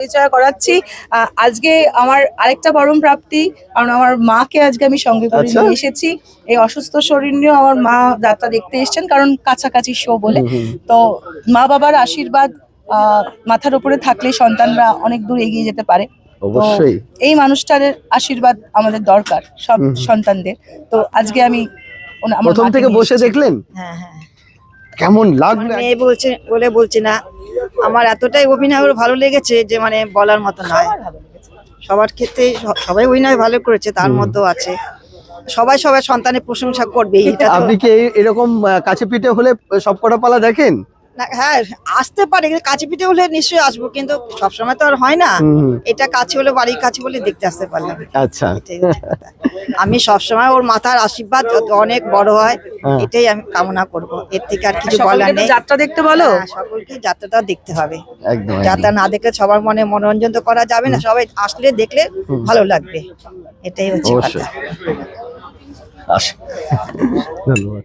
পরিচয় করাচ্ছি। আজকে আমার আরেকটা পরম প্রাপ্তি, কারণ আমার মাকে আজকে আমি সঙ্গে করে আচ্ছা। নিয়ে এসেছি। এই অসুস্থ শরীর নিয়েও আমার মা যাত্রা দেখতে এসেছেন, কারণ কাছাকাছি শো বলে। তো মা বাবার আশীর্বাদ মাথার উপরে থাকলে সন্তানরা অনেক দূর এগিয়ে যেতে পারে। তো অবশ্যই। এই মানুষটার আশীর্বাদ আমাদের দরকার সব সন্তানদের। তো আজকে আমি আমার প্রথম মাকে থেকে নিয়ে বসে এসেছি। দেখলেন হ্যাঁ হ্যাঁ, কেমন লাগলো? মেয়ে বলছে বলে বলছি না, আমার এতটাই অভিনয় ওর ভালো লেগেছে যে মানে বলার মতো নয়। সবার ক্ষেত্রে সবাই অভিনয় ভালো করেছে, তার মধ্যেও আছে সবাই সবাই সন্তানের প্রশংসা করবে, এটা তো আপনি কি এরকম কাছে পিঠে হলে সবকটা পালা দেখেন? না। হ্যাঁ, আসতে পারে, কিন্তু কাছে পিঠে হলে নিশ্চয়ই আসবো, কিন্তু সবসময় তো আর হয় না। এটা কাছে হলে, বাড়ির কাছে বলে দেখতে আসতে পারলাম। আচ্ছা। এটাই হচ্ছে কথা। আমি সবসময় ওর মাথার আশীর্বাদ যাতে অনেক বড় হয়, এটাই আমি কামনা করব। এর থেকে আর কিছু বলার সকলকে তো নেই। যাত্রা দেখতে বলো। হ্যাঁ, সকলকে যাত্রাটা দেখতে হবে। একদম যাত্রা না দেখলে সবার মনে মনোরঞ্জন তো করা যাবে না, সবাই আসলে দেখলে ভালো লাগবে, এটাই হচ্ছে কথা। অবশ্যই। ধন্যবাদ।